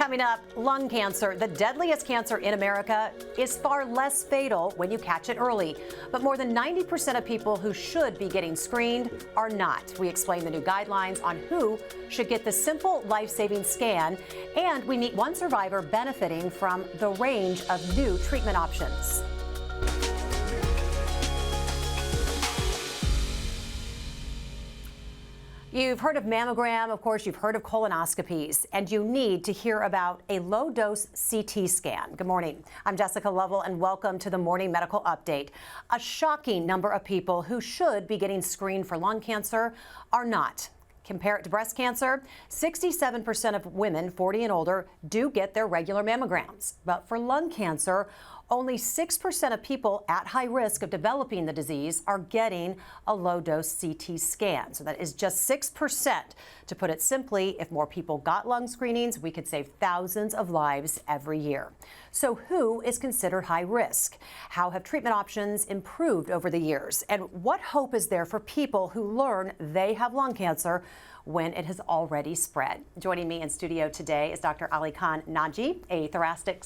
Coming up, lung cancer, the deadliest cancer in America, is far less fatal when you catch it early. But more than 90% of people who should be getting screened are not. We explain the new guidelines on who should get the simple life-saving scan, and we meet one survivor benefiting from the range of new treatment options. You've heard of mammogram, of course, you've heard of colonoscopies, and you need to hear about a low-dose CT scan. Good morning. I'm Jessica Lovell, and welcome to the Morning Medical Update. A shocking number of people who should be getting screened for lung cancer are not. Compare it to breast cancer, 67% of women 40 and older do get their regular mammograms. But for lung cancer, only 6% of people at high risk of developing the disease are getting a low-dose CT scan. So that is just 6%. To put it simply, if more people got lung screenings, we could save thousands of lives every year. So who is considered high risk? How have treatment options improved over the years? And what hope is there for people who learn they have lung cancer when it has already spread? Joining me in studio today is Dr. Ali Khan Naji, a thoracic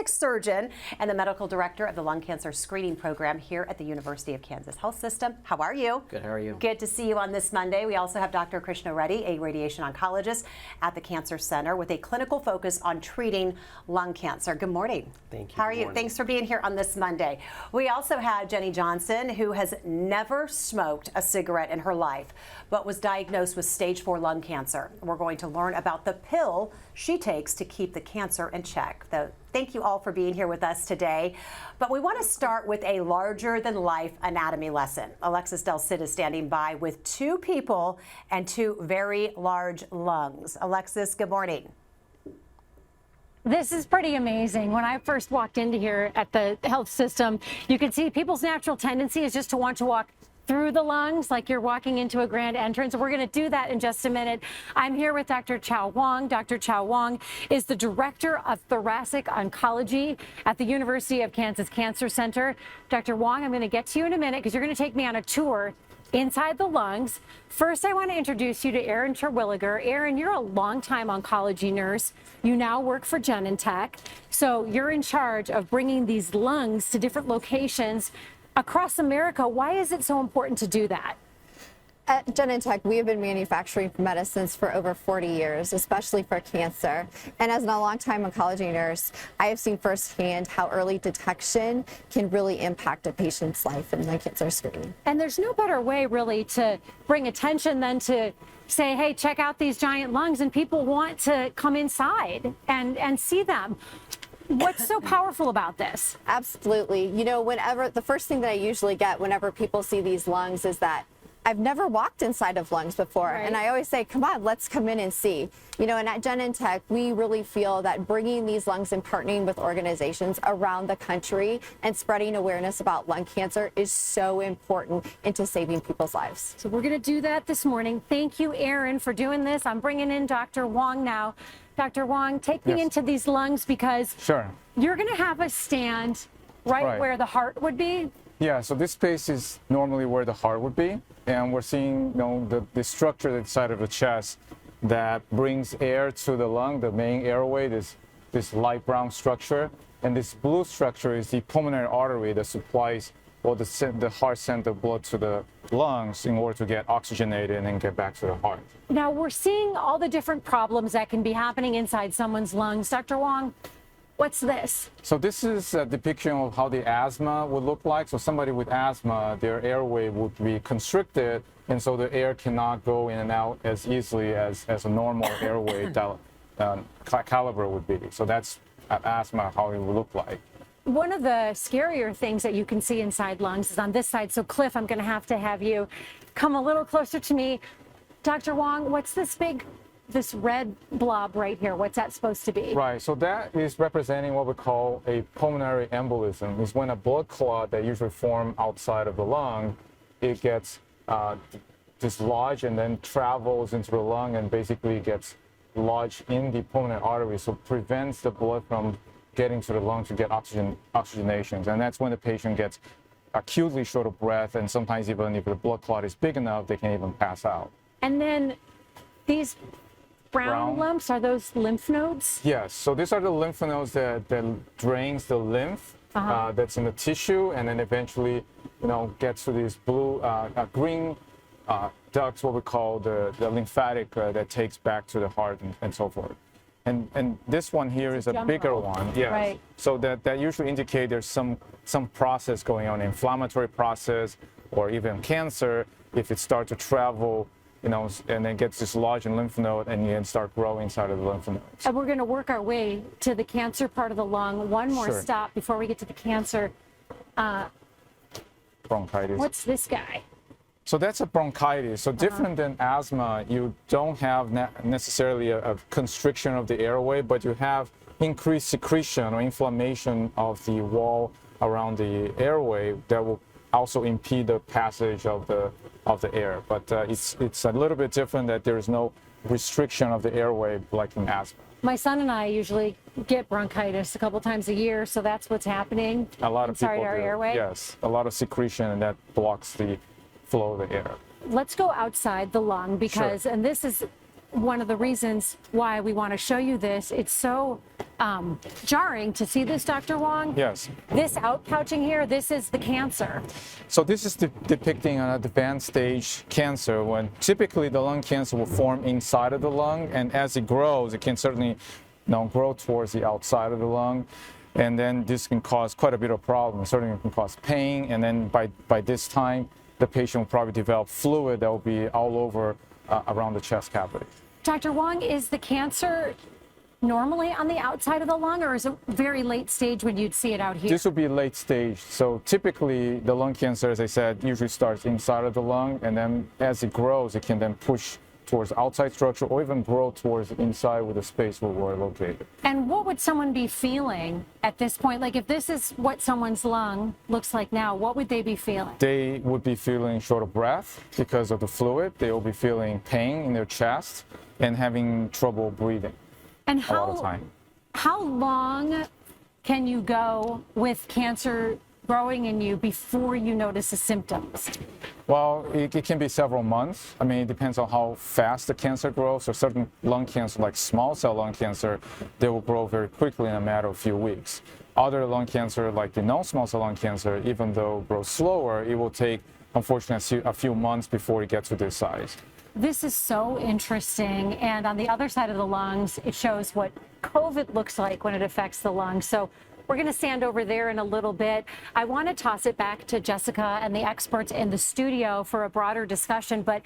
surgeon and the medical director of the lung cancer screening program here at the University of Kansas Health System. How are you? Good, how are you? Good to see you on this Monday. We also have Dr. Krishna Reddy, a radiation oncologist at the Cancer Center with a clinical focus on treating lung cancer. Good morning. Thank you. How are you? Thanks for being here on this Monday. We also have Jenny Johnson, who has never smoked a cigarette in her life, but was diagnosed with stage 4 lung cancer. We're going to learn about the pill she takes to keep the cancer in check. Thank you all for being here with us today. But we want to start with a larger-than-life anatomy lesson. Alexis Del Cid is standing by with 2 people and 2 very large lungs. Alexis, good morning. This is pretty amazing. When I first walked into here at the health system, you could see people's natural tendency is just to want to walk through the lungs like you're walking into a grand entrance. We're going to do that in just a minute. I'm here with Dr. Chao Wang. Dr. Chao Wang is the director of thoracic oncology at the University of Kansas Cancer Center. Dr. Wang, I'm going to get to you in a minute because you're going to take me on a tour inside the lungs. First, I want to introduce you to Erin Terwilliger. Erin, you're a longtime oncology nurse. You now work for Genentech. So you're in charge of bringing these lungs to different locations across America. Why is it so important to do that? At Genentech, we have been manufacturing medicines for over 40 years, especially for cancer. And as a longtime oncology nurse, I have seen firsthand how early detection can really impact a patient's life in lung cancer screening. And there's no better way really to bring attention than to say, hey, check out these giant lungs, and people want to come inside and see them. What's so powerful about this? Absolutely. You know, the first thing that I usually get whenever people see these lungs is that I've never walked inside of lungs before. Right. And I always say, come on, let's come in and see. You know, and at Genentech, we really feel that bringing these lungs and partnering with organizations around the country and spreading awareness about lung cancer is so important into saving people's lives. So we're going to do that this morning. Thank you, Erin, for doing this. I'm bringing in Dr. Wang now. Dr. Wang, take me into these lungs because you're going to have us stand right where the heart would be. Yeah, so this space is normally where the heart would be, and we're seeing, you know, the structure inside of the chest that brings air to the lung, the main airway, this light brown structure, and this blue structure is the pulmonary artery that supplies the heart send the blood to the lungs in order to get oxygenated and then get back to the heart. Now we're seeing all the different problems that can be happening inside someone's lungs. Dr. Wang, what's this? So this is a depiction of how the asthma would look like. So somebody with asthma, their airway would be constricted, and so the air cannot go in and out as easily as a normal airway caliber would be. So that's asthma, how it would look like. One of the scarier things that you can see inside lungs is on this side. So Cliff, I'm going to have you come a little closer to me. Dr. Wang, what's this red blob right here? What's that supposed to be? Right, so that is representing what we call a pulmonary embolism. It's when a blood clot that usually forms outside of the lung, it gets dislodged and then travels into the lung and basically gets lodged in the pulmonary artery, so prevents the blood from getting to the lung to get oxygenations. And that's when the patient gets acutely short of breath, and sometimes even if the blood clot is big enough, they can even pass out. And then these brown lumps, are those lymph nodes? Yes, so these are the lymph nodes that drains the lymph that's in the tissue, and then eventually, gets to these blue, green ducts, what we call the lymphatic that takes back to the heart and so forth. And this one here is a bigger one, yes. Right. So that usually indicates there's some process going on, inflammatory process, or even cancer, if it starts to travel, and then gets dislodged in lymph node and then start growing inside of the lymph nodes. And we're going to work our way to the cancer part of the lung. One more Sure. stop before we get to the cancer. Bronchitis. What's this guy? So that's a bronchitis. So different than asthma, you don't have necessarily a constriction of the airway, but you have increased secretion or inflammation of the wall around the airway that will also impede the passage of the air. But it's a little bit different that there is no restriction of the airway like in asthma. My son and I usually get bronchitis a couple times a year, so that's what's happening A lot of inside people our do. airway. Yes, a lot of secretion, and that blocks the flow of the air. Let's go outside the lung because, Sure. and this is one of the reasons why we want to show you this. It's so jarring to see this, Dr. Wong. Yes. This outpouching here, this is the cancer. So this is depicting an advanced stage cancer, when typically the lung cancer will form inside of the lung, and as it grows, it can certainly grow towards the outside of the lung. And then this can cause quite a bit of problems. Certainly can cause pain, and then by this time, the patient will probably develop fluid that will be all over around the chest cavity. Dr. Wong, is the cancer normally on the outside of the lung, or is it very late stage when you'd see it out here? This would be late stage. So typically the lung cancer, as I said, usually starts inside of the lung, and then as it grows, it can then push towards outside structure or even grow towards inside with the space where we're located. And what would someone be feeling at this point? Like if this is what someone's lung looks like now, what would they be feeling? They would be feeling short of breath because of the fluid. They will be feeling pain in their chest and having trouble breathing And a lot of time. how long can you go with cancer growing in you before you notice the symptoms? Well, it can be several months. I mean, it depends on how fast the cancer grows. So certain lung cancer, like small cell lung cancer, they will grow very quickly in a matter of a few weeks. Other lung cancer, like the non-small cell lung cancer, even though it grows slower, it will take, unfortunately, a few months before it gets to this size. This is so interesting. And on the other side of the lungs, it shows what COVID looks like when it affects the lungs. So we're going to stand over there in a little bit. I want to toss it back to Jessica and the experts in the studio for a broader discussion. But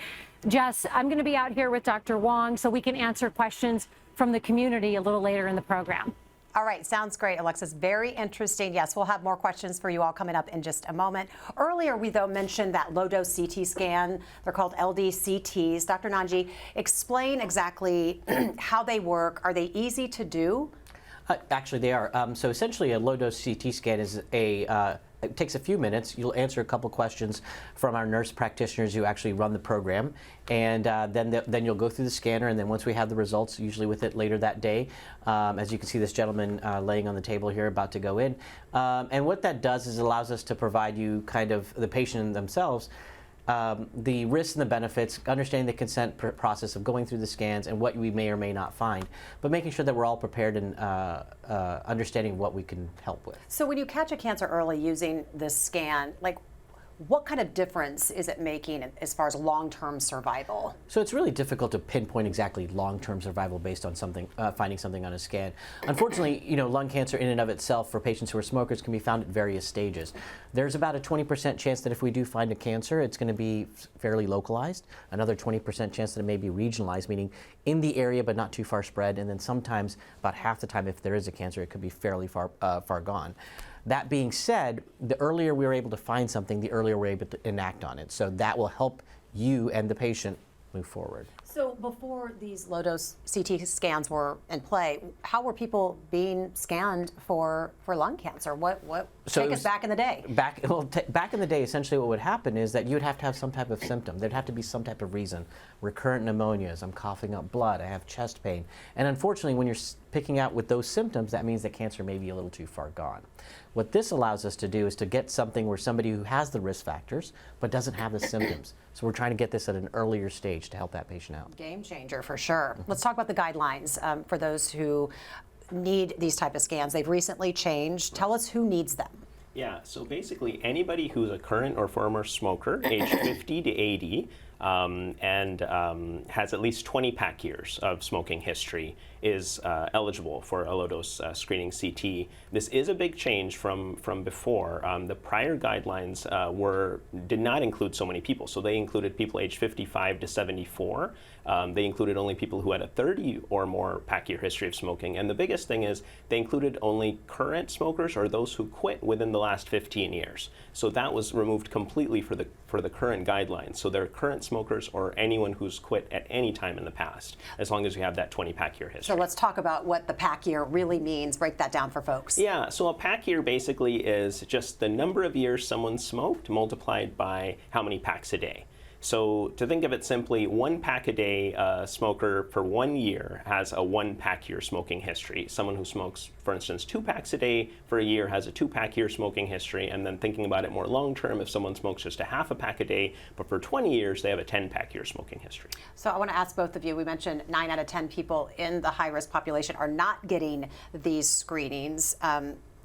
Jess, I'm going to be out here with Dr. Wong so we can answer questions from the community a little later in the program. All right, sounds great, Alexis. Very interesting. Yes, we'll have more questions for you all coming up in just a moment. Earlier, we, though, mentioned that low-dose CT scan. They're called LDCTs. Dr. Nanji, explain exactly how they work. Are they easy to do? Actually, they are. So essentially, a low-dose CT scan is it takes a few minutes. You'll answer a couple questions from our nurse practitioners who actually run the program, and then you'll go through the scanner. And then once we have the results, usually with it later that day, as you can see, this gentleman laying on the table here, about to go in. And what that does is allows us to provide you kind of the patient themselves. The risks and the benefits, understanding the consent process of going through the scans and what we may or may not find, but making sure that we're all prepared and understanding what we can help with. So when you catch a cancer early using this scan, like what kind of difference is it making as far as long-term survival? So it's really difficult to pinpoint exactly long-term survival based on something, finding something on a scan. Unfortunately, lung cancer in and of itself for patients who are smokers can be found at various stages. There's about a 20% chance that if we do find a cancer, it's going to be fairly localized. Another 20% chance that it may be regionalized, meaning in the area but not too far spread. And then sometimes, about half the time, if there is a cancer, it could be fairly far gone. That being said, the earlier we're able to find something, the earlier we're able to enact on it. So that will help you and the patient move forward. So before these low-dose CT scans were in play, how were people being scanned for lung cancer? Take us back in the day. Back in the day, essentially what would happen is that you would have to have some type of symptom. There'd have to be some type of reason. Recurrent pneumonias, I'm coughing up blood, I have chest pain. And unfortunately, when you're picking out with those symptoms, that means that cancer may be a little too far gone. What this allows us to do is to get something where somebody who has the risk factors but doesn't have the symptoms. So we're trying to get this at an earlier stage to help that patient out. out. Game changer for sure. Let's talk about the guidelines for those who need these type of scans. They've recently changed. Tell us who needs them. Yeah, so basically anybody who's a current or former smoker, age 50 to 80, and has at least 20 pack years of smoking history is eligible for a low-dose screening CT. This is a big change from before. The prior guidelines did not include so many people. So they included people aged 55 to 74. They included only people who had a 30 or more pack year history of smoking. And the biggest thing is they included only current smokers or those who quit within the last 15 years. So that was removed completely for the current guidelines. So they're current smokers or anyone who's quit at any time in the past, as long as you have that 20 pack year history. So let's talk about what the pack year really means. Break that down for folks. Yeah, so a pack year basically is just the number of years someone smoked multiplied by how many packs a day. So to think of it simply, 1 pack a day smoker for 1 year has a 1 pack year smoking history. Someone who smokes, for instance, 2 packs a day for a year has a 2 pack year smoking history. And then thinking about it more long term, if someone smokes just a half a pack a day, but for 20 years, they have a 10 pack year smoking history. So I want to ask both of you, we mentioned 9 out of 10 people in the high risk population are not getting these screenings.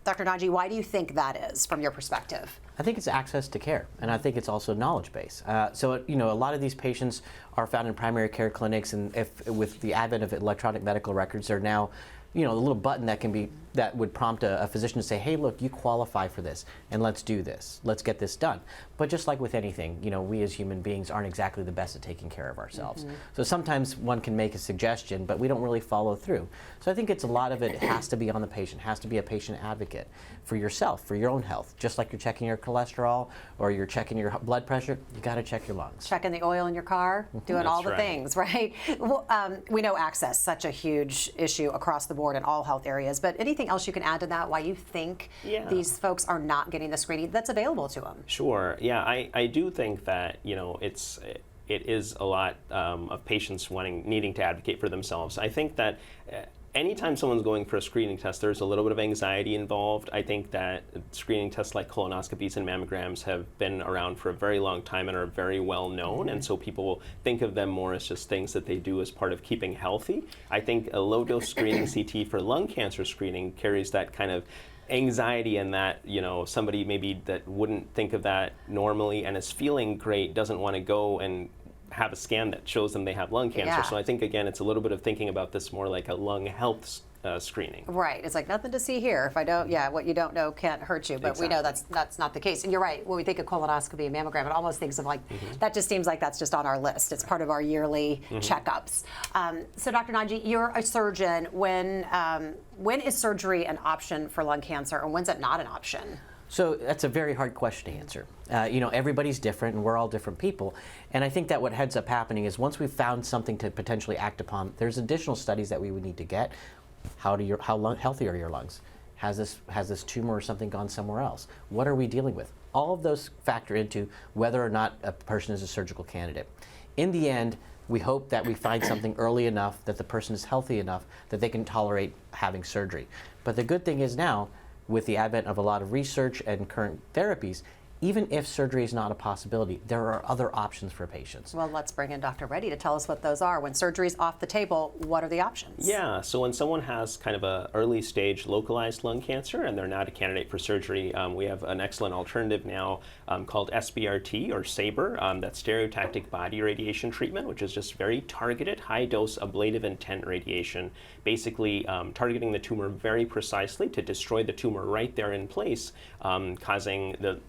Dr. Naji, why do you think that is from your perspective? I think it's access to care, and I think it's also knowledge base. So, a lot of these patients are found in primary care clinics, and if with the advent of electronic medical records, they're now, a little button that would prompt a physician to say, hey, look, you qualify for this, and let's do this. Let's get this done. But just like with anything, we as human beings aren't exactly the best at taking care of ourselves. So sometimes one can make a suggestion, but we don't really follow through. So I think it's a lot of it has to be on the patient, has to be a patient advocate for yourself, for your own health. Just like you're checking your cholesterol or you're checking your blood pressure, you got to check your lungs. Checking the oil in your car, doing all the things, right? Well, we know access, such a huge issue across the board in all health areas, but anything else you can add to that, why you think these folks are not getting the screening that's available to them? Sure. Yeah, I do think that, it is a lot of patients needing to advocate for themselves. I think that anytime someone's going for a screening test, there's a little bit of anxiety involved. I think that screening tests like colonoscopies and mammograms have been around for a very long time and are very well known, and so people think of them more as just things that they do as part of keeping healthy. I think a low-dose screening CT for lung cancer screening carries that kind of anxiety, and that somebody maybe that wouldn't think of that normally and is feeling great doesn't want to go and have a scan that shows them they have lung cancer. Yeah. So I think, again, it's a little bit of thinking about this more like a lung health screening. Right. It's like nothing to see here. If I don't, what you don't know can't hurt you. But we know that's not the case. And you're right. When we think of colonoscopy and mammogram, it almost thinks of like, that just seems like that's just on our list. It's part of our yearly checkups. So Dr. Naji, you're a surgeon. When is surgery an option for lung cancer, and when's it not an option? So that's a very hard question to answer. Everybody's different, and we're all different people. And I think that what ends up happening is once we've found something to potentially act upon, there's additional studies that we would need to get. How healthy are your lungs? Has this tumor or something gone somewhere else? What are we dealing with? All of those factor into whether or not a person is a surgical candidate. In the end, we hope that we find something early enough that the person is healthy enough that they can tolerate having surgery. But the good thing is now, with the advent of a lot of research and current therapies, even if surgery is not a possibility, there are other options for patients. Well, let's bring in Dr. Reddy to tell us what those are. When surgery's off the table, what are the options? Yeah, so when someone has kind of a early stage localized lung cancer and they're not a candidate for surgery, we have an excellent alternative now called SBRT or SABR, that's stereotactic body radiation treatment, which is just very targeted, high dose ablative intent radiation, basically targeting the tumor very precisely to destroy the tumor right there in place, causing the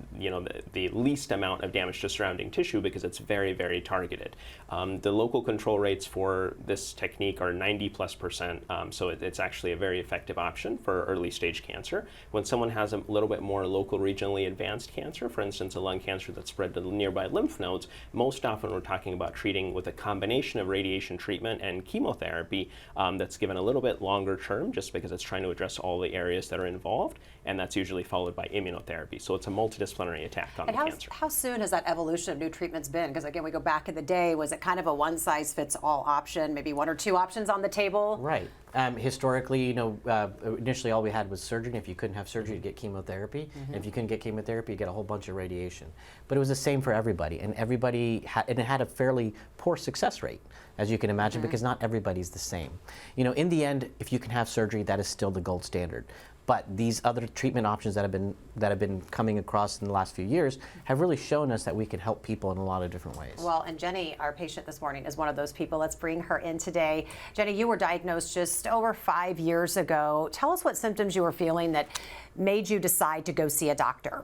least amount of damage to surrounding tissue because it's very, very targeted. The local control rates for this technique are 90+%, so it's actually a very effective option for early stage cancer. When someone has a little bit more local regionally advanced cancer, for instance, a lung cancer that's spread to the nearby lymph nodes, most often we're talking about treating with a combination of radiation treatment and chemotherapy that's given a little bit longer term just because it's trying to address all the areas that are involved, and that's usually followed by immunotherapy. So it's a multidisciplinary attack on And the cancer. how soon has that evolution of new treatments been? Because again, we go back in the day, was it kind of a one-size-fits-all option, maybe one or two options on the table? Right. Historically, initially all we had was surgery. If you couldn't have surgery, you get chemotherapy. And if you couldn't get chemotherapy, you get a whole bunch of radiation. But it was the same for everybody, and it had a fairly poor success rate, as you can imagine, because not everybody's the same. In the end, if you can have surgery, that is still the gold standard. But these other treatment options that have been coming across in the last few years have really shown us that we can help people in a lot of different ways. Well, and Jenny, our patient this morning, is one of those people. Let's bring her in today. Jenny, you were diagnosed just over 5 years ago. Tell us what symptoms you were feeling that made you decide to go see a doctor.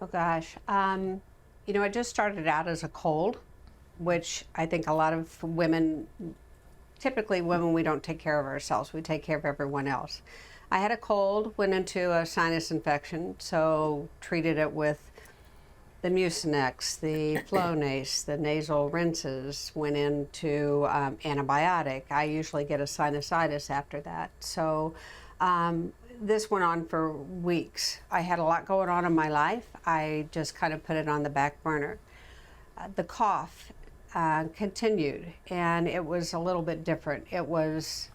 Oh gosh, I just started out as a cold, which I think a lot of women, typically women, we don't take care of ourselves. We take care of everyone else. I had a cold, went into a sinus infection, so treated it with the Mucinex, the Flonase, the nasal rinses, went into antibiotic. I usually get a sinusitis after that. So this went on for weeks. I had a lot going on in my life. I just kind of put it on the back burner. The cough continued, and it was a little bit different. It was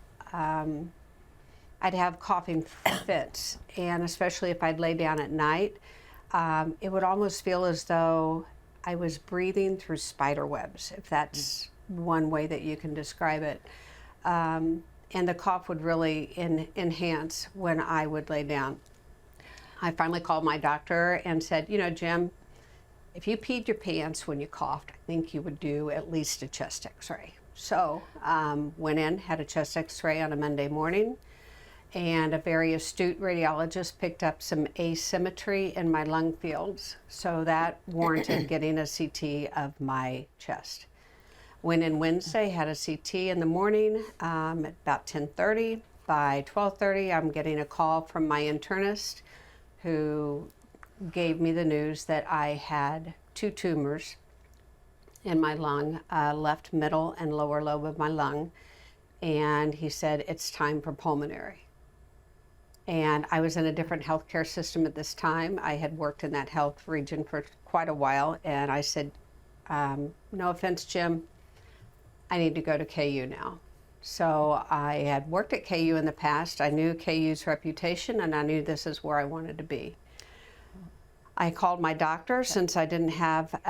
I'd have coughing fits, and especially if I'd lay down at night, it would almost feel as though I was breathing through spider webs, if that's one way that you can describe it. And the cough would really enhance when I would lay down. I finally called my doctor and said, Jim, if you peed your pants when you coughed, I think you would do at least a chest x-ray. So went in, had a chest x-ray on a Monday morning, and a very astute radiologist picked up some asymmetry in my lung fields, so that warranted getting a CT of my chest. Went in Wednesday, had a CT in the morning at about 10:30. By 12:30, I'm getting a call from my internist who gave me the news that I had 2 tumors in my lung, left middle and lower lobe of my lung, and he said, it's time for pulmonary. And I was in a different healthcare system at this time. I had worked in that health region for quite a while, and I said, no offense, Jim, I need to go to KU now. So I had worked at KU in the past. I knew KU's reputation, and I knew this is where I wanted to be. I called my doctor since I didn't have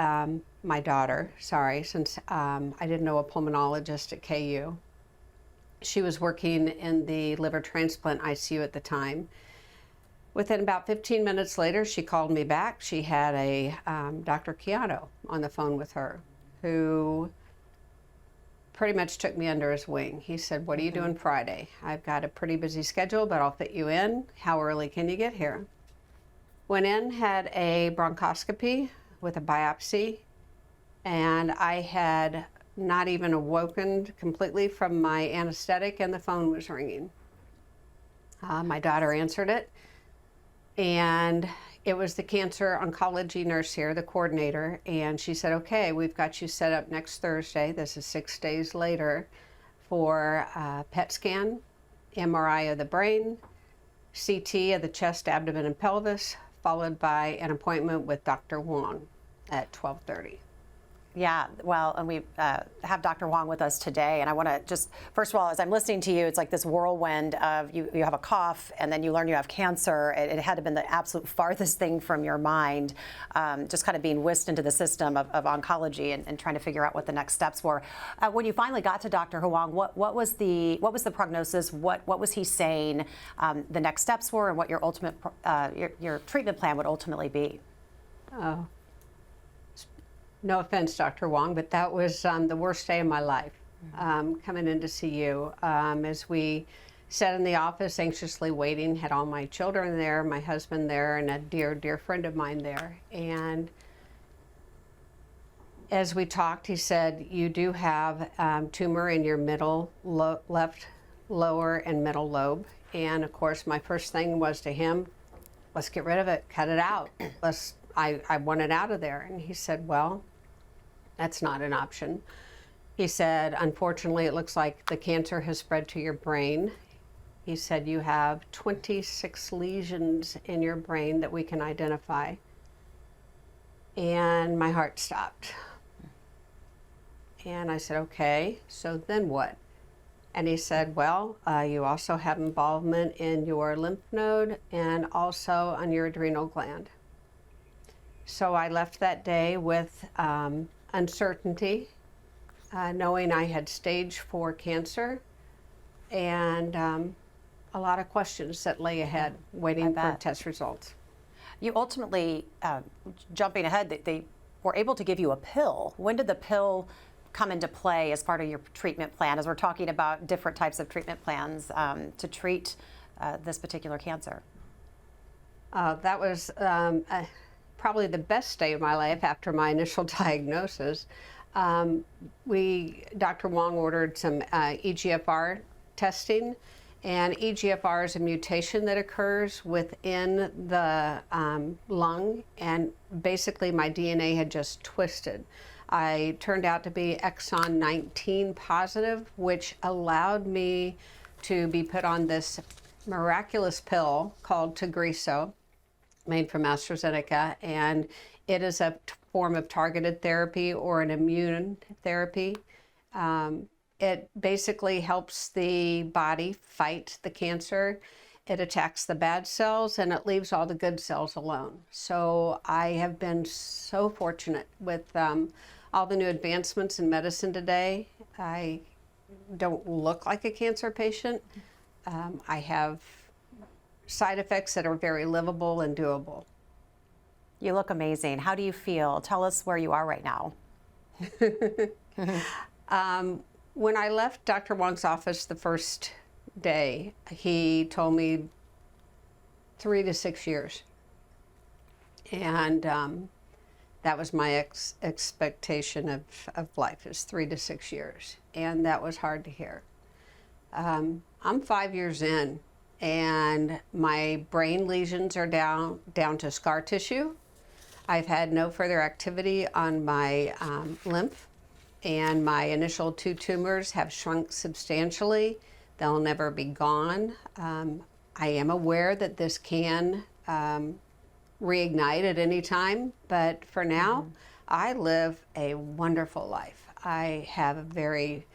my daughter, since I didn't know a pulmonologist at KU. She was working in the liver transplant ICU at the time. Within about 15 minutes later, she called me back. She had a Dr. Chiano on the phone with her, who pretty much took me under his wing. He said, what are you doing Friday? I've got a pretty busy schedule, but I'll fit you in. How early can you get here? Went in, had a bronchoscopy with a biopsy, and I had not even awoken completely from my anesthetic, and the phone was ringing. My daughter answered it, and it was the cancer oncology nurse here, the coordinator, and she said, okay, we've got you set up next Thursday, this is 6 days later, for a PET scan, MRI of the brain, CT of the chest, abdomen, and pelvis, followed by an appointment with Dr. Wong at 12:30. Yeah, well, and we have Dr. Wong with us today, and I want to just, first of all, as I'm listening to you, it's like this whirlwind of you have a cough, and then you learn you have cancer. It had to have been the absolute farthest thing from your mind, just kind of being whisked into the system of oncology and trying to figure out what the next steps were. When you finally got to Dr. Wong, what was the prognosis? What was he saying the next steps were, and what your ultimate your treatment plan would ultimately be? Oh. No offense, Dr. Wong, but that was the worst day of my life, coming in to see you. As we sat in the office anxiously waiting, had all my children there, my husband there, and a dear, dear friend of mine there. And as we talked, he said, you do have tumor in your middle, left, lower, and middle lobe. And of course, my first thing was to him, let's get rid of it, cut it out. I want it out of there. And he said, well, that's not an option. He said, unfortunately, it looks like the cancer has spread to your brain. He said, you have 26 lesions in your brain that we can identify. and my heart stopped. And I said, okay, so then what? And he said, well, you also have involvement in your lymph node and also on your adrenal gland. So I left that day with uncertainty, knowing I had stage 4 cancer and a lot of questions that lay ahead waiting for test results. You ultimately, jumping ahead, they were able to give you a pill. When did the pill come into play as part of your treatment plan, as we're talking about different types of treatment plans to treat this particular cancer? That was probably the best day of my life after my initial diagnosis. Dr. Wong ordered some EGFR testing, and EGFR is a mutation that occurs within the lung, and basically my DNA had just twisted. I turned out to be exon 19 positive, which allowed me to be put on this miraculous pill called Tagrisso, made from AstraZeneca, and it is a form of targeted therapy or an immune therapy. It basically helps the body fight the cancer. It attacks the bad cells and it leaves all the good cells alone. So I have been so fortunate with all the new advancements in medicine today. I don't look like a cancer patient. I have side effects that are very livable and doable. You look amazing. How do you feel? Tell us where you are right now. When I left Dr. Wong's office the first day, he told me 3 to 6 years. And that was my expectation of life, is 3 to 6 years. And that was hard to hear. I'm 5 years in, and my brain lesions are down to scar tissue. I've had no further activity on my lymph, and my initial 2 tumors have shrunk substantially. They'll never be gone. I am aware that this can reignite at any time, but for now, I live a wonderful life. I have a very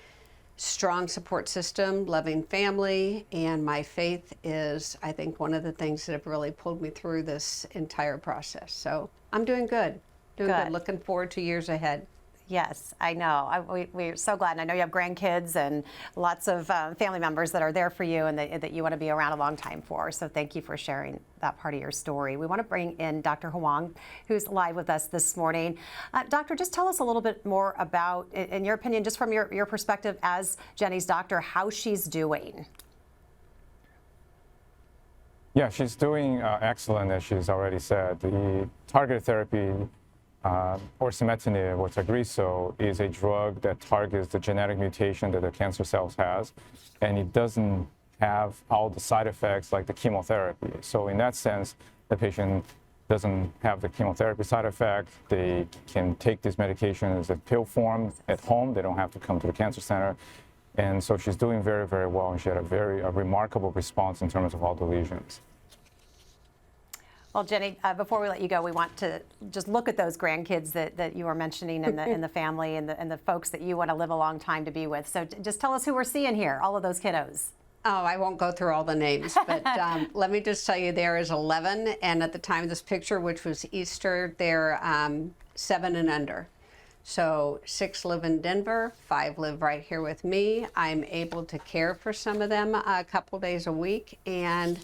strong support system, loving family, and my faith is, I think, one of the things that have really pulled me through this entire process. So I'm doing good. Good. Looking forward to years ahead. Yes, I know. We're so glad. And I know you have grandkids and lots of family members that are there for you and that you want to be around a long time for. So thank you for sharing that part of your story. We want to bring in Dr. Huang, who's live with us this morning. Doctor, just tell us a little bit more about, in your opinion, just from your perspective as Jenny's doctor, how she's doing. Yeah, she's doing excellent, as she's already said. The targeted therapy, osimertinib or Tagrisso, is a drug that targets the genetic mutation that the cancer cells has, and it doesn't have all the side effects like the chemotherapy. So in that sense, the patient doesn't have the chemotherapy side effect. They can take this medication as a pill form at home. They don't have to come to the cancer center. And so she's doing very, very well, and she had a remarkable response in terms of all the lesions. Well, Jenny, before we let you go, we want to just look at those grandkids that you were mentioning in the family and the folks that you want to live a long time to be with. So just tell us who we're seeing here, all of those kiddos. Oh, I won't go through all the names, but let me just tell you there is 11, and at the time of this picture, which was Easter, they're 7 and under. So 6 live in Denver, 5 live right here with me. I'm able to care for some of them a couple days a week, and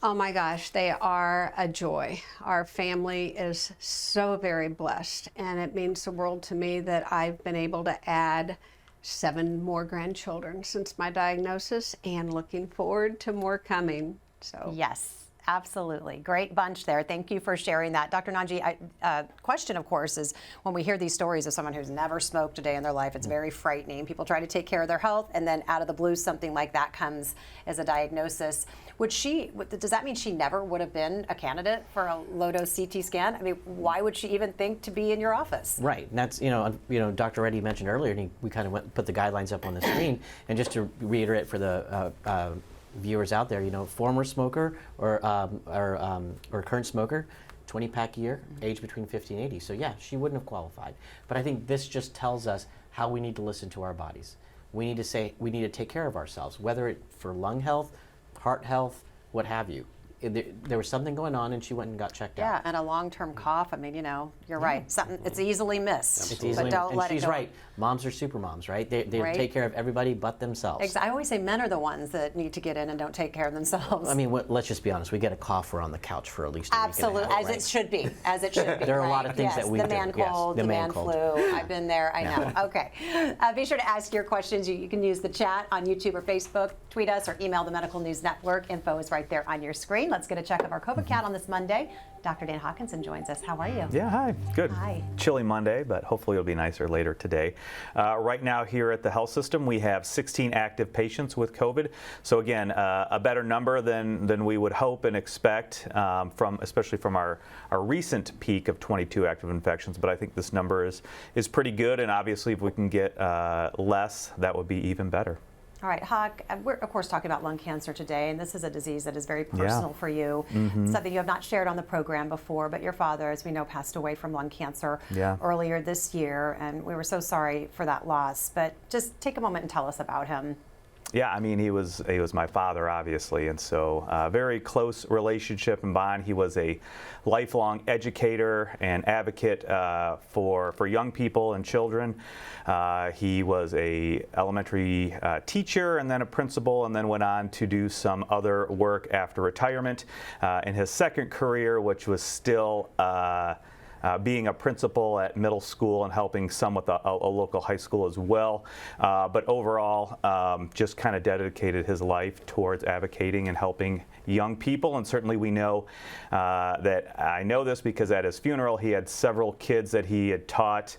oh my gosh, they are a joy. Our family is so very blessed, and it means the world to me that I've been able to add 7 more grandchildren since my diagnosis, and looking forward to more coming. So yes. Absolutely. Great bunch there. Thank you for sharing that. Dr. Nanji, question, of course, is when we hear these stories of someone who's never smoked a day in their life, it's very frightening. People try to take care of their health, and then out of the blue, something like that comes as a diagnosis. Does that mean she never would have been a candidate for a low-dose CT scan? I mean, why would she even think to be in your office? Right. And that's, Dr. Reddy mentioned earlier, and we kind of put the guidelines up on the screen. And just to reiterate for the viewers out there, former smoker or current smoker, 20-pack a year, age between 50 and 80. So yeah, she wouldn't have qualified. But I think this just tells us how we need to listen to our bodies. We need to take care of ourselves, whether it for lung health, heart health, what have you. There was something going on, and she went and got checked out. Yeah, and a long-term cough. I mean, you know, you're right. Something it's easily missed. It's easily, but don't and let she's it go. right. Moms are super moms, right? They Right. take care of everybody but themselves. I always say men are the ones that need to get in and don't take care of themselves. I mean, let's just be honest. We get a cough, we're on the couch for at least a week and a Absolutely, half, as right? it should be, as it should be. There are a lot right? of things yes, that we the do. man Yes, cold, the the man man cold. flu. I've been there. I know. Okay. Be sure to ask your questions. You can use the chat on YouTube or Facebook, tweet us, or email the Medical News Network. Info is right there on your screen. Let's get a check of our COVID count on this Monday. Dr. Dan Hawkinson joins us. How are you? Yeah, hi. Good. Hi. Chilly Monday, but hopefully it'll be nicer later today. Right now here at the health system, we have 16 active patients with COVID. So again, a better number than we would hope and expect, especially from our recent peak of 22 active infections. But I think this number is pretty good, and obviously if we can get less, that would be even better. All right, Hawk, we're of course talking about lung cancer today, and this is a disease that is very personal for you. Something you have not shared on the program before, but your father, as we know, passed away from lung cancer earlier this year, and we were so sorry for that loss. But just take a moment and tell us about him. Yeah, I mean, he was my father, obviously, and so very close relationship and bond. He was a lifelong educator and advocate for young people and children. He was a elementary teacher and then a principal, and then went on to do some other work after retirement in his second career, which was still being a principal at middle school and helping some with a local high school as well. But overall, just kind of dedicated his life towards advocating and helping young people. And certainly we know that I know this because at his funeral, he had several kids that he had taught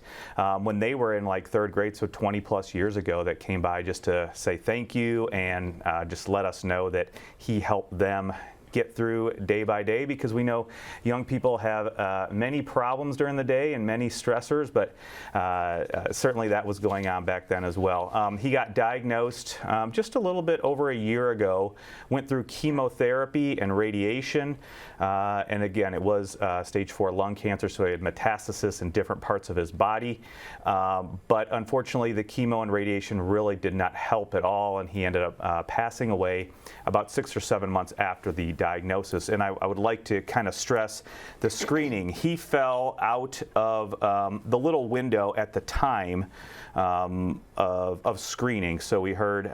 when they were in like third grade, so 20 plus years ago, that came by just to say thank you and just let us know that he helped them get through day by day, because we know young people have many problems during the day and many stressors, but certainly that was going on back then as well. He got diagnosed just a little bit over a year ago, went through chemotherapy and radiation, and again, it was stage 4 lung cancer, so he had metastasis in different parts of his body, but unfortunately the chemo and radiation really did not help at all, and he ended up passing away about 6 or 7 months after the diagnosis. And I would like to kind of stress the screening. He fell out of the little window at the time of screening. So we heard,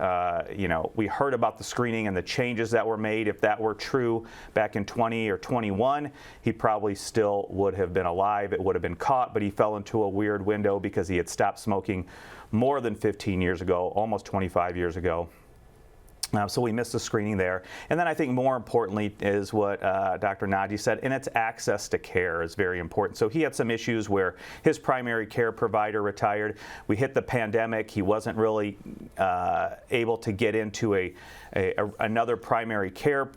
we heard about the screening and the changes that were made. If that were true back in 20 or 21, he probably still would have been alive. It would have been caught, but he fell into a weird window because he had stopped smoking more than 15 years ago, almost 25 years ago. So we missed the screening there. And then I think more importantly is what Dr. Naji said, and it's access to care is very important. So he had some issues where his primary care provider retired. We hit the pandemic. He wasn't really able to get into another primary care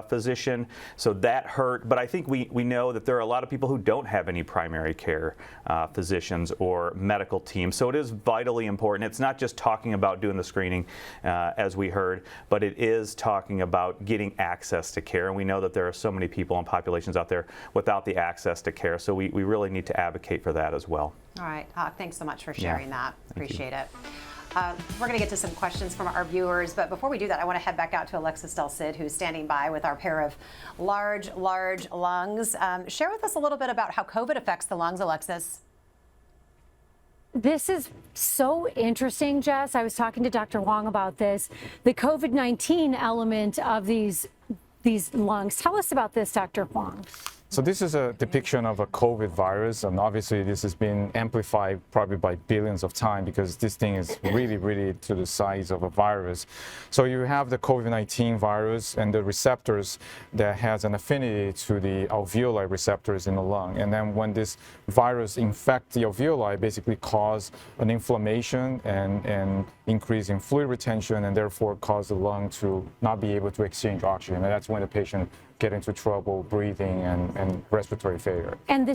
physician, so that hurt. But I think we know that there are a lot of people who don't have any primary care physicians or medical teams. So it is vitally important. It's not just talking about doing the screening, as we heard, but it is talking about getting access to care. And we know that there are so many people and populations out there without the access to care. So we really need to advocate for that as well. All right, Hawk, thanks so much for sharing that. Thank you. Appreciate it. We're going to get to some questions from our viewers, but before we do that, I want to head back out to Alexis Del Cid, who's standing by with our pair of large lungs. Share with us a little bit about how COVID affects the lungs, Alexis. This is so interesting, Jess. I was talking to Dr. Wong about this. The COVID-19 element of these lungs. Tell us about this, Dr. Wong. So this is a depiction of a COVID virus, and obviously this has been amplified probably by billions of times because this thing is really to the size of a virus. So you have the COVID-19 virus and the receptors that has an affinity to the alveoli receptors in the lung. And then when this virus infects the alveoli, basically cause an inflammation and increase in fluid retention, and therefore cause the lung to not be able to exchange oxygen. And that's when the patient get into trouble breathing and respiratory failure. And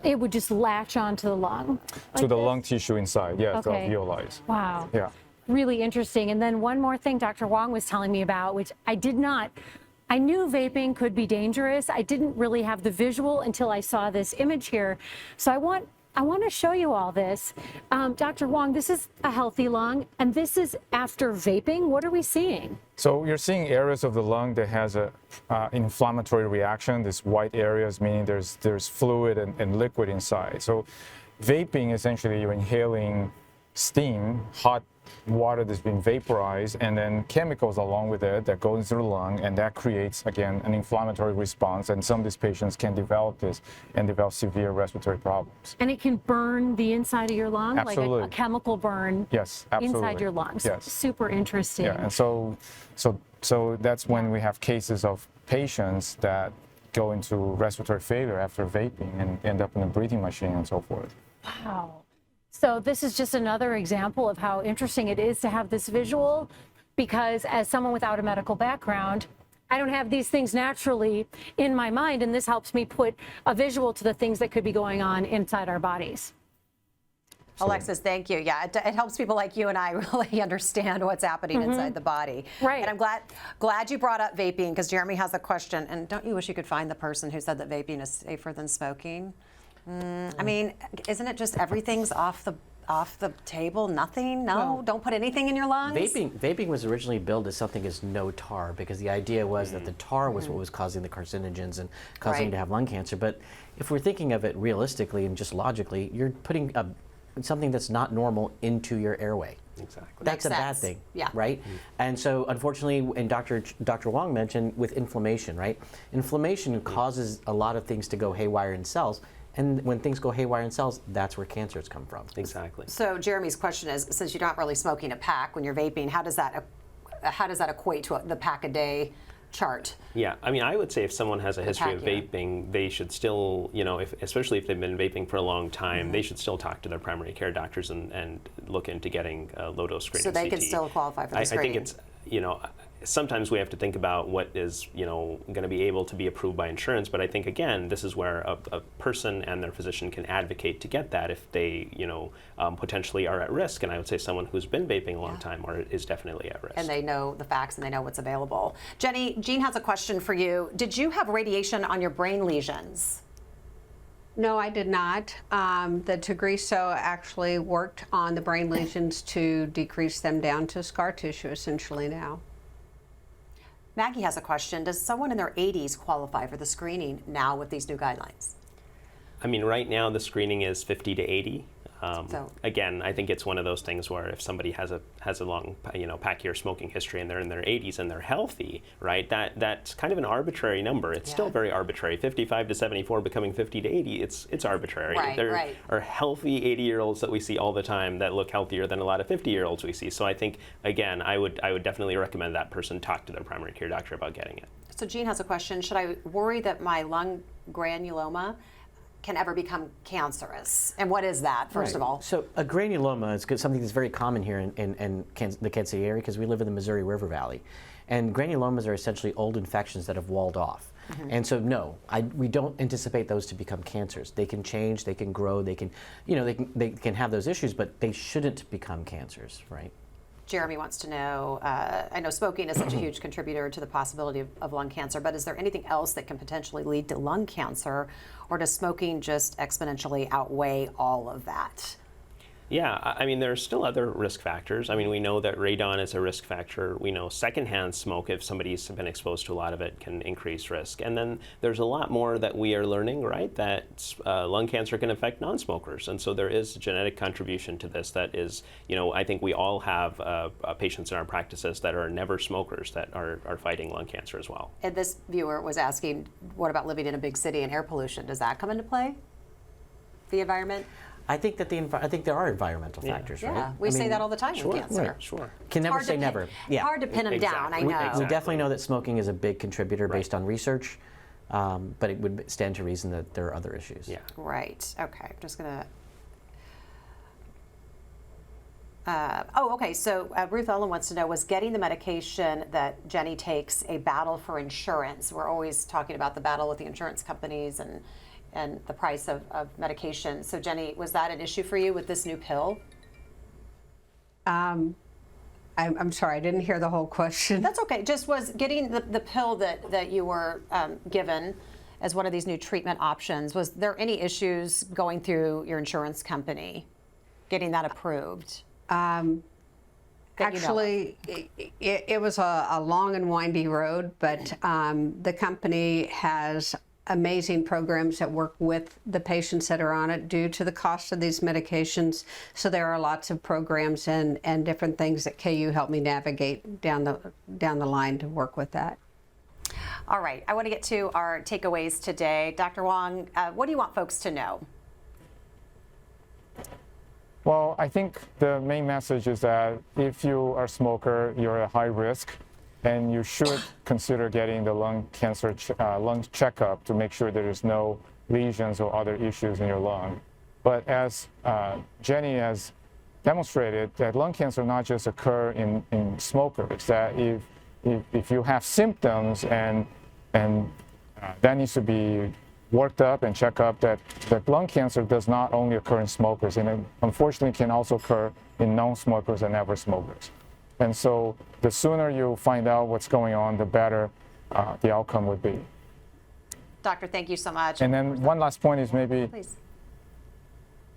it would just latch onto the lung? To the lung tissue inside, yes, the Okay. alveoli. Wow. Yeah. Really interesting. And then one more thing Dr. Wong was telling me about, which I did not I knew vaping could be dangerous. I didn't really have the visual until I saw this image here. So I want to show you all this. Dr. Wong, this is a healthy lung, and this is after vaping. What are we seeing? So you're seeing areas of the lung that has a inflammatory reaction. These white areas meaning there's fluid and liquid inside. So vaping, essentially, you're inhaling steam, hot water that's being vaporized, and then chemicals along with it that go into the lung, and that creates, again, an inflammatory response. And some of these patients can develop this and develop severe respiratory problems. And it can burn the inside of your lung, Absolutely. like a chemical burn. Yes, absolutely. Inside your lungs. Yes. Super interesting. Yeah, and so that's when we have cases of patients that go into respiratory failure after vaping and end up in a breathing machine and so forth. Wow. So this is just another example of how interesting it is to have this visual, because as someone without a medical background, I don't have these things naturally in my mind, and this helps me put a visual to the things that could be going on inside our bodies. Alexis, thank you. Yeah, it helps people like you and I really understand what's happening inside the body. Right. And I'm glad you brought up vaping, because Jeremy has a question. And don't you wish you could find the person who said that vaping is safer than smoking? I mean, isn't it just everything's off the table? Nothing? No, don't put anything in your lungs. Vaping was originally billed as something as no tar, because the idea was that the tar was what was causing the carcinogens and causing you to have lung cancer. But if we're thinking of it realistically and just logically, you're putting something that's not normal into your airway. Exactly. That's a bad sense. thing, Yeah. right? And so, unfortunately, and Dr. Wong mentioned with inflammation, right? Inflammation causes a lot of things to go haywire in cells. And when things go haywire in cells, that's where cancers come from. Exactly. So Jeremy's question is, since you're not really smoking a pack when you're vaping, how does that equate to the pack a day chart? Yeah, I mean, I would say if someone has a history of pack, yeah. vaping, they should still, especially if they've been vaping for a long time, they should still talk to their primary care doctors and look into getting low-dose screening. So they CT. can still qualify for the I screening. think it's, sometimes we have to think about what is, going to be able to be approved by insurance. But I think, again, this is where a person and their physician can advocate to get that if they, potentially are at risk. And I would say someone who's been vaping a long time is definitely at risk. And they know the facts and they know what's available. Jean has a question for you. Did you have radiation on your brain lesions? No, I did not. The Tagrisso actually worked on the brain lesions to decrease them down to scar tissue essentially now. Maggie has a question. Does someone in their 80s qualify for the screening now with these new guidelines? I mean, right now the screening is 50 to 80. So- Again, I think it's one of those things where if somebody has a long, pack year smoking history and they're in their 80s and they're healthy, right? That's kind of an arbitrary number. It's still very arbitrary. 55 to 74 becoming 50 to 80, it's arbitrary. There are healthy 80-year-olds that we see all the time that look healthier than a lot of 50-year-olds we see. So I think, again, I would definitely recommend that person talk to their primary care doctor about getting it. So Jean has a question. Should I worry that my lung granuloma can ever become cancerous? And what is that, first of all? So a granuloma is something that's very common here in the Kansas City area, because we live in the Missouri River Valley. And granulomas are essentially old infections that have walled off. And so no, we don't anticipate those to become cancers. They can change, they can grow, they can have those issues, but they shouldn't become cancers, right? Jeremy wants to know, I know smoking is such a huge contributor to the possibility of lung cancer, but is there anything else that can potentially lead to lung cancer, or does smoking just exponentially outweigh all of that? Yeah, I mean, there are still other risk factors. I mean, we know that radon is a risk factor. We know secondhand smoke, if somebody's been exposed to a lot of it, can increase risk. And then there's a lot more that we are learning, right, that lung cancer can affect non-smokers. And so there is a genetic contribution to this that is, I think we all have patients in our practices that are never smokers that are fighting lung cancer as well. And this viewer was asking, what about living in a big city and air pollution? Does that come into play? The environment? I think that there are environmental factors, right? Yeah, we say that all the time with cancer. Right. Sure. Can never Hard to say pin- never. Yeah. Hard to pin them down, I know. We definitely know that smoking is a big contributor based on research, but it would stand to reason that there are other issues. Yeah. Right, okay, I'm just gonna. Okay, so Ruth Ellen wants to know, was getting the medication that Jenny takes a battle for insurance? We're always talking about the battle with the insurance companies and the price of medication. So Jenny, was that an issue for you with this new pill? I I'm sorry, I didn't hear the whole question. That's okay. Just was getting the pill that you were given as one of these new treatment options. Was there any issues going through your insurance company, getting that approved? Actually, it was a long and windy road, but the company has amazing programs that work with the patients that are on it due to the cost of these medications. So there are lots of programs and different things that KU helped me navigate down the line to work with that. All right, I want to get to our takeaways today. Dr. Wong, what do you want folks to know? Well, I think the main message is that if you are a smoker, you're at high risk, and you should consider getting the lung cancer lung checkup to make sure there is no lesions or other issues in your lung. But as Jenny has demonstrated, that lung cancer not just occur in smokers, that if you have symptoms and that needs to be worked up and checked up, that lung cancer does not only occur in smokers, and it unfortunately can also occur in non-smokers and never smokers. And so the sooner you find out what's going on, the better the outcome would be. Doctor, thank you so much. And then one last point is Please.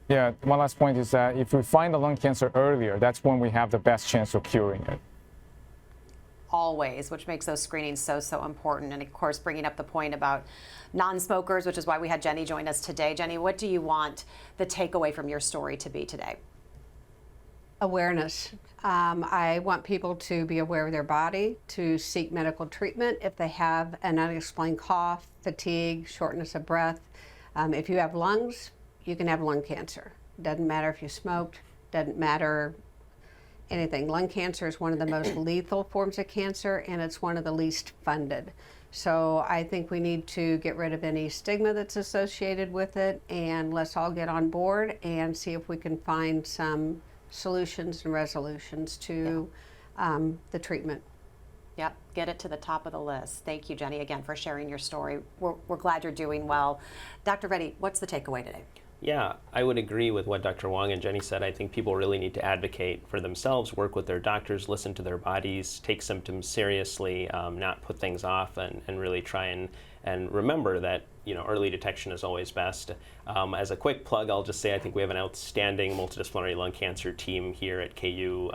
one last point is that if we find the lung cancer earlier, that's when we have the best chance of curing it. Always, which makes those screenings so important. And of course, bringing up the point about non-smokers, which is why we had Jenny join us today. Jenny, what do you want the takeaway from your story to be today? Awareness. I want people to be aware of their body, to seek medical treatment if they have an unexplained cough, fatigue, shortness of breath. If you have lungs, you can have lung cancer. Doesn't matter if you smoked, doesn't matter anything. Lung cancer is one of the most lethal forms of cancer, and it's one of the least funded. So I think we need to get rid of any stigma that's associated with it, and let's all get on board and see if we can find some solutions and resolutions to the treatment. Yep, get it to the top of the list. Thank you, Jenny, again, for sharing your story. We're glad you're doing well. Dr. Reddy, what's the takeaway today? Yeah, I would agree with what Dr. Wong and Jenny said. I think people really need to advocate for themselves, work with their doctors, listen to their bodies, take symptoms seriously, not put things off, and really try and remember that early detection is always best. As a quick plug, I'll just say I think we have an outstanding multidisciplinary lung cancer team here at KU.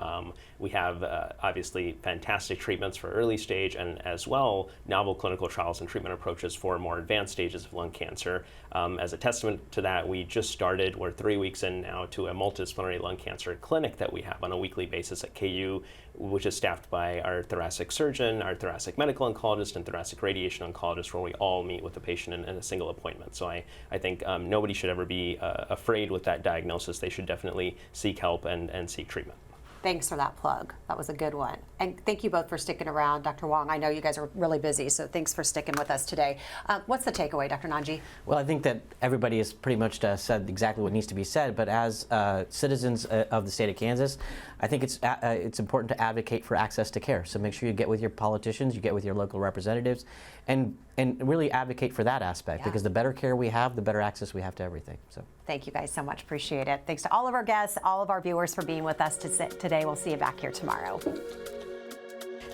We have obviously fantastic treatments for early stage, and as well novel clinical trials and treatment approaches for more advanced stages of lung cancer. As a testament to that, we just started, we're 3 weeks in now, to a multidisciplinary lung cancer clinic that we have on a weekly basis at KU, which is staffed by our thoracic surgeon, our thoracic medical oncologist, and thoracic radiation oncologist, where we all meet with the patient in a single appointment. So I think nobody should ever be afraid with that diagnosis. They should definitely seek help and seek treatment. Thanks for that plug. That was a good one. And thank you both for sticking around. Dr. Wong, I know you guys are really busy, so thanks for sticking with us today. What's the takeaway, Dr. Nanji? Well, I think that everybody has pretty much said exactly what needs to be said, but as citizens of the state of Kansas, I think it's important to advocate for access to care. So make sure you get with your politicians, you get with your local representatives, and really advocate for that aspect, because the better care we have, the better access we have to everything. So thank you guys so much. Appreciate it. Thanks to all of our guests, all of our viewers for being with us today. We'll see you back here tomorrow.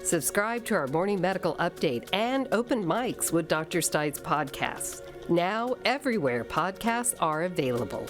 Subscribe to our morning medical update and Open Mics with Dr. Stites podcasts. Now everywhere podcasts are available.